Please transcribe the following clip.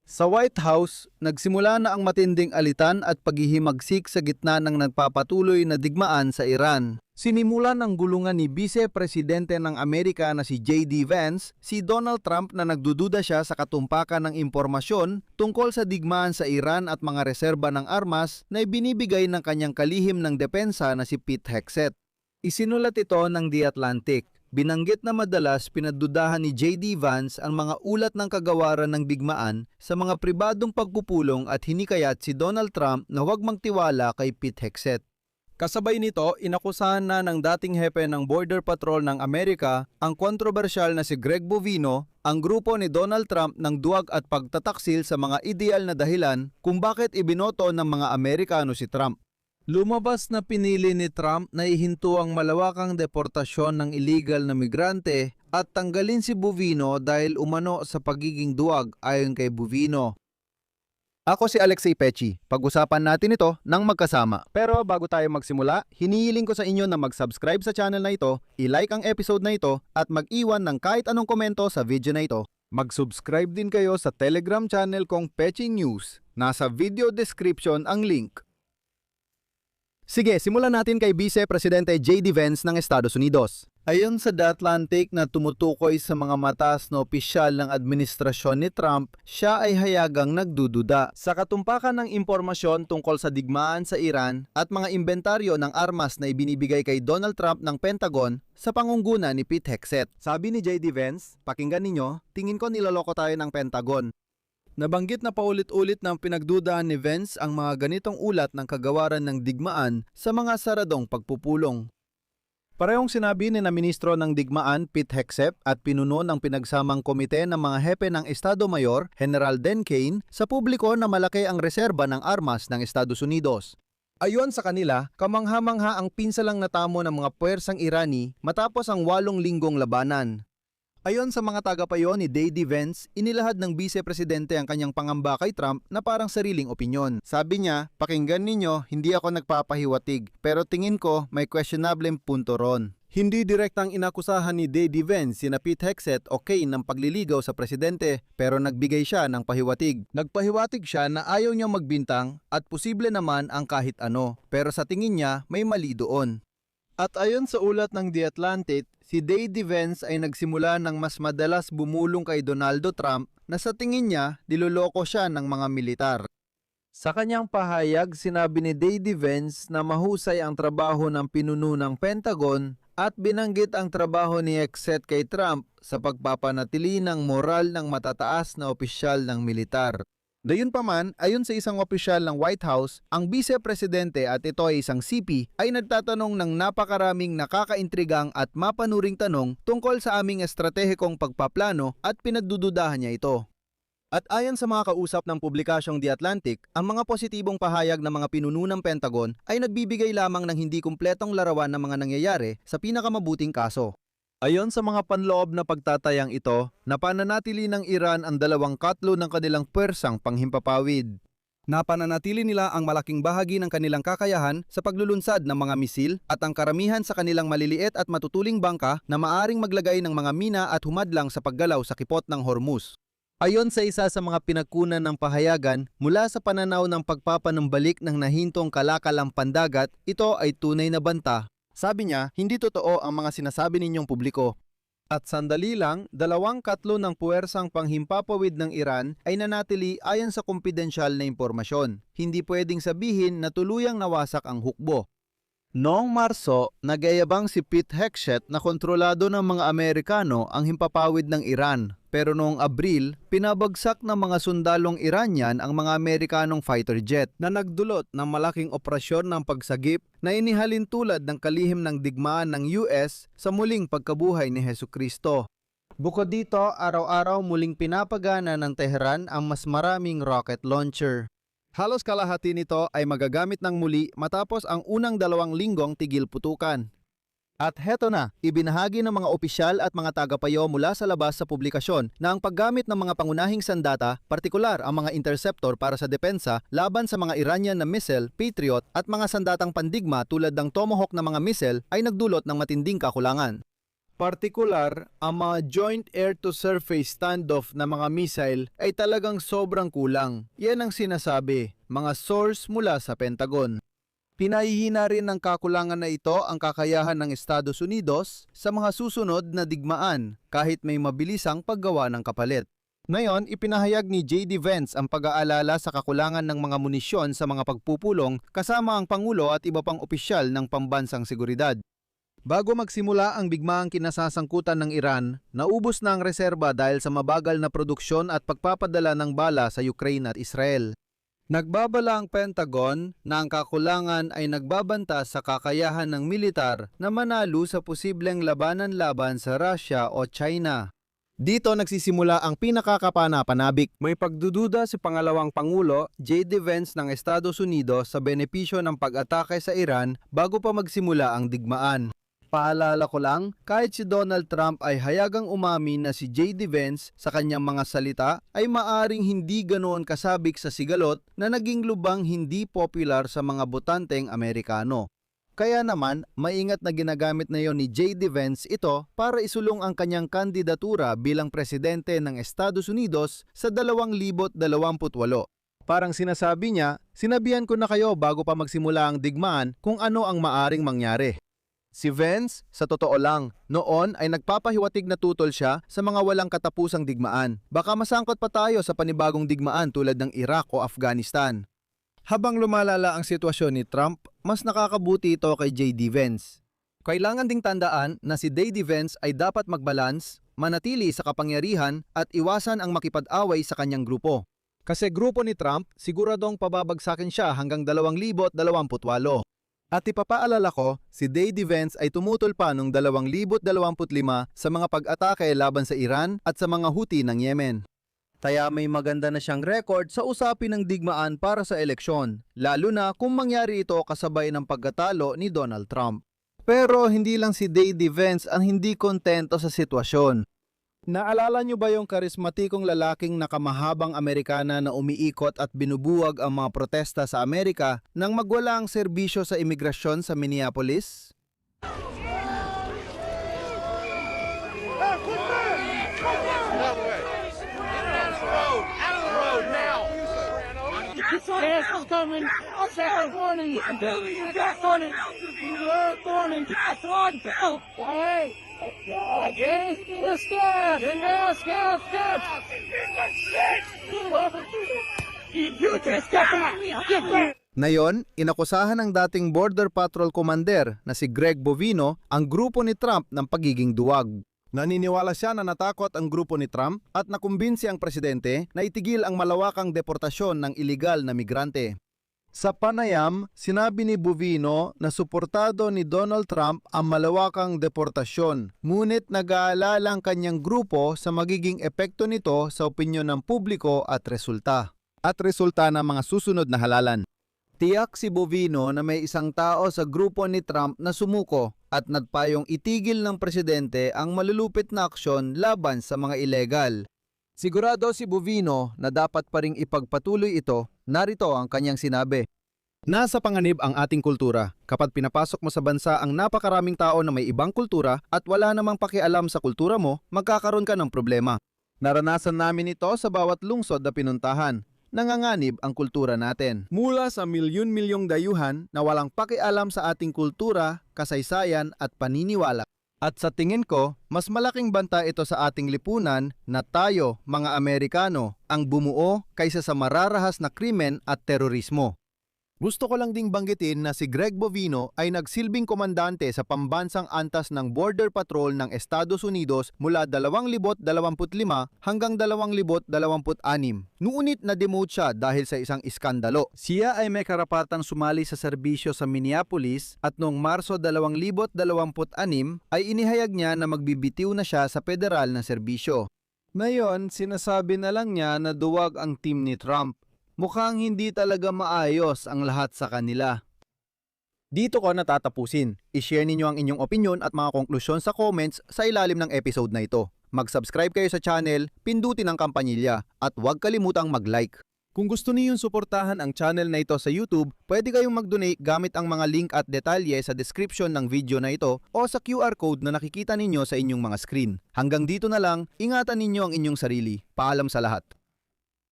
Sa White House, nagsimula na ang matinding alitan at paghihimagsik sa gitna ng nagpapatuloy na digmaan sa Iran. Sinimulan ng gulungan ni Vice Presidente ng Amerika na si J.D. Vance, si Donald Trump na nagdududa siya sa katumpakan ng impormasyon tungkol sa digmaan sa Iran at mga reserba ng armas na ibinibigay ng kanyang kalihim ng depensa na si Pete Hegseth. Isinulat ito ng The Atlantic. Binanggit na madalas pinagdudahan ni J.D. Vance ang mga ulat ng kagawaran ng digmaan sa mga pribadong pagpupulong at hinikayat si Donald Trump na huwag magtiwala kay Pete Hegseth. Kasabay nito, inakusahan na ng dating hepe ng Border Patrol ng Amerika ang kontrobersyal na si Greg Bovino, ang grupo ni Donald Trump ng duwag at pagtataksil sa mga ideal na dahilan kung bakit ibinoto ng mga Amerikano si Trump. Lumabas na pinili ni Trump na ihinto ang malawakang deportasyon ng illegal na migrante at tanggalin si Bovino dahil umano sa pagiging duwag ayon kay Bovino. Ako si Alexei Pechi. Pag-usapan natin ito ng magkasama. Pero bago tayo magsimula, hinihiling ko sa inyo na mag-subscribe sa channel na ito, i-like ang episode na ito at mag-iwan ng kahit anong komento sa video na ito. Mag-subscribe din kayo sa Telegram channel kong Pechi News. Nasa video description ang link. Sige, simulan natin kay Vice Presidente J.D. Vance ng Estados Unidos. Ayon sa The Atlantic na tumutukoy sa mga mataas na opisyal ng administrasyon ni Trump, siya ay hayagang nagdududa sa katumpakan ng impormasyon tungkol sa digmaan sa Iran at mga inventaryo ng armas na ibinibigay kay Donald Trump ng Pentagon sa pangunguna ni Pete Hegseth. Sabi ni J.D. Vance, pakinggan ninyo, tingin ko niloloko tayo ng Pentagon. Nabanggit na paulit-ulit ng pinagdudahan ni Vance ang mga ganitong ulat ng kagawaran ng digmaan sa mga saradong pagpupulong. Parehong sinabi ni na Ministro ng Digmaan Pete Hegseth at pinuno ng pinagsamang komite ng mga hepe ng Estado Mayor, General Dan Kane, sa publiko na malaki ang reserba ng armas ng Estados Unidos. Ayon sa kanila, kamangha-mangha ang pinsalang natamo ng mga puwersang Irani matapos ang 8 linggong labanan. Ayon sa mga tagapayo ni J.D. Vance, inilahad ng Vice Presidente ang kanyang pangamba kay Trump na parang sariling opinyon. Sabi niya, pakinggan ninyo, hindi ako nagpapahiwatig, pero tingin ko may questionableng punto ron. Hindi direktang inakusahan ni J.D. Vance sina Pete Hegseth o Kane ng pagliligaw sa presidente, pero nagbigay siya ng pahiwatig. Nagpahiwatig siya na ayaw niya magbintang at posible naman ang kahit ano, pero sa tingin niya may mali doon. At ayon sa ulat ng The Atlantic, si J.D. Vance ay nagsimula ng mas madalas bumulong kay Donaldo Trump na sa tingin niya niloloko siya ng mga militar. Sa kanyang pahayag, sinabi ni J.D. Vance na mahusay ang trabaho ng pinuno ng Pentagon at binanggit ang trabaho ni Hegseth kay Trump sa pagpapanatili ng moral ng matataas na opisyal ng militar. Gayunpaman, ayon sa isang opisyal ng White House, ang Vice Presidente at ito ay isang CP ay nagtatanong ng napakaraming nakakaintrigang at mapanuring tanong tungkol sa aming estratehikong pagpaplano at pinagdududahan niya ito. At ayon sa mga kausap ng publikasyong The Atlantic, ang mga positibong pahayag ng mga pinuno ng Pentagon ay nagbibigay lamang ng hindi kumpletong larawan ng mga nangyayari sa pinakamabuting kaso. Ayon sa mga panloob na pagtatayang ito, napananatili ng Iran ang 2 katlo ng kanilang puwersang panghimpapawid. Napananatili nila ang malaking bahagi ng kanilang kakayahan sa paglulunsad ng mga misil at ang karamihan sa kanilang maliliit at matutuling bangka na maaring maglagay ng mga mina at humadlang sa paggalaw sa kipot ng Hormuz. Ayon sa isa sa mga pinagkunan ng pahayagan, mula sa pananaw ng pagpapanumbalik ng nahintong kalakalang pandagat, ito ay tunay na banta. Sabi niya, hindi totoo ang mga sinasabi ninyong publiko. At sandali lang, 2 katlo ng puwersang panghimpapawid ng Iran ay nanatili ayon sa kumpidensyal na impormasyon. Hindi pwedeng sabihin na tuluyang nawasak ang hukbo. Noong Marso, nagyayabang si Pete Hegseth na kontrolado ng mga Amerikano ang himpapawid ng Iran. Pero noong Abril, pinabagsak ng mga sundalong Iranian ang mga Amerikanong fighter jet na nagdulot ng malaking operasyon ng pagsagip na inihalin tulad ng kalihim ng digmaan ng US sa muling pagkabuhay ni Hesukristo. Bukod dito, araw-araw muling pinapagana ng Tehran ang mas maraming rocket launcher. Halos kalahati nito ay magagamit ng muli matapos ang unang 2 linggong tigil putukan. At heto na, ibinahagi ng mga opisyal at mga tagapayo mula sa labas sa publikasyon na ang paggamit ng mga pangunahing sandata, partikular ang mga interceptor para sa depensa laban sa mga Iranian na missile, Patriot at mga sandatang pandigma tulad ng Tomahawk na mga missile ay nagdulot ng matinding kakulangan. Partikular, ang mga joint air-to-surface standoff na mga missile ay talagang sobrang kulang. Yan ang sinasabi, mga source mula sa Pentagon. Pinahihina rin ng kakulangan na ito ang kakayahan ng Estados Unidos sa mga susunod na digmaan kahit may mabilisang paggawa ng kapalit. Ngayon, ipinahayag ni J.D. Vance ang pag-aalala sa kakulangan ng mga munisyon sa mga pagpupulong kasama ang Pangulo at iba pang opisyal ng pambansang seguridad. Bago magsimula ang bigmaang kinasasangkutan ng Iran, naubos na ang reserba dahil sa mabagal na produksyon at pagpapadala ng bala sa Ukraine at Israel. Nagbabala ang Pentagon na ang kakulangan ay nagbabanta sa kakayahan ng militar na manalo sa posibleng labanan laban sa Russia o China. Dito nagsisimula ang pinakakapana-panabik. May pagdududa si pangalawang Pangulo, J.D. Vance ng Estados Unidos sa benepisyo ng pag-atake sa Iran bago pa magsimula ang digmaan. Paalala ko lang, kahit si Donald Trump ay hayagang umamin na si J.D. Vance sa kanyang mga salita ay maaring hindi ganoon kasabik sa sigalot na naging lubang hindi popular sa mga botanteng Amerikano. Kaya naman, maingat na ginagamit na yon ni J.D. Vance ito para isulong ang kanyang kandidatura bilang presidente ng Estados Unidos sa 2028. Parang sinasabi niya, sinabihan ko na kayo bago pa magsimula ang digmaan kung ano ang maaring mangyari. Si Vance, sa totoo lang, noon ay nagpapahiwatig na tutol siya sa mga walang katapusang digmaan. Baka masangkot pa tayo sa panibagong digmaan tulad ng Iraq o Afghanistan. Habang lumalala ang sitwasyon ni Trump, mas nakakabuti ito kay J.D. Vance. Kailangan ding tandaan na si J.D. Vance ay dapat magbalans, manatili sa kapangyarihan at iwasan ang makipag-away sa kanyang grupo. Kasi grupo ni Trump, siguradong pababagsakin siya hanggang 2028. At ipapaalala ko, si J.D. Vance ay tumutol pa noong 2025 sa mga pag-atake laban sa Iran at sa mga Houthi ng Yemen. Kaya may maganda na siyang record sa usapin ng digmaan para sa eleksyon, lalo na kung mangyari ito kasabay ng pagkatalo ni Donald Trump. Pero hindi lang si J.D. Vance ang hindi kontento sa sitwasyon. Naalala niyo ba yung karismatikong lalaking nakamahabang Amerikana na umiikot at binubuwag ang mga protesta sa Amerika nang magwala ang serbisyo sa imigrasyon sa Minneapolis? Ngayon, inakusahan ng dating Border Patrol Commander na si Greg Bovino ang grupo ni Trump ng pagiging duwag. Naniniwala siya na natakot ang grupo ni Trump at nakumbinsi ang presidente na itigil ang malawakang deportasyon ng iligal na migrante. Sa panayam, sinabi ni Bovino na suportado ni Donald Trump ang malawakang deportasyon, ngunit nag-aalala ang kanyang grupo sa magiging epekto nito sa opinyon ng publiko at resulta ng mga susunod na halalan. Tiyak si Bovino na may isang tao sa grupo ni Trump na sumuko at nagpayong itigil ng presidente ang malulupit na aksyon laban sa mga ilegal. Sigurado si Bovino na dapat pa ring ipagpatuloy ito. Narito ang kanyang sinabi. Nasa panganib ang ating kultura. Kapag pinapasok mo sa bansa ang napakaraming tao na may ibang kultura at wala namang pakialam sa kultura mo, magkakaroon ka ng problema. Naranasan namin ito sa bawat lungsod na pinuntahan. Nanganganib ang kultura natin. Mula sa milyon-milyong dayuhan na walang pakialam sa ating kultura, kasaysayan at paniniwala. At sa tingin ko, mas malaking banta ito sa ating lipunan na tayo, mga Amerikano, ang bumuo kaysa sa mararahas na krimen at terorismo. Gusto ko lang ding banggitin na si Greg Bovino ay nagsilbing komandante sa pambansang antas ng Border Patrol ng Estados Unidos mula 2025 hanggang 2026. Ngunit na-demote siya dahil sa isang iskandalo. Siya ay may karapatang sumali sa serbisyo sa Minneapolis at noong Marso 2026 ay inihayag niya na magbibitiw na siya sa federal na serbisyo. Ngayon, sinasabi na lang niya na duwag ang team ni Trump. Mukhang hindi talaga maayos ang lahat sa kanila. Dito ko natatapusin. I-share ninyo ang inyong opinion at mga konklusyon sa comments sa ilalim ng episode na ito. Mag-subscribe kayo sa channel, pindutin ang kampanilya, at huwag kalimutang mag-like. Kung gusto niyong suportahan ang channel na ito sa YouTube, pwede kayong mag-donate gamit ang mga link at detalye sa description ng video na ito o sa QR code na nakikita ninyo sa inyong mga screen. Hanggang dito na lang, ingatan ninyo ang inyong sarili. Paalam sa lahat.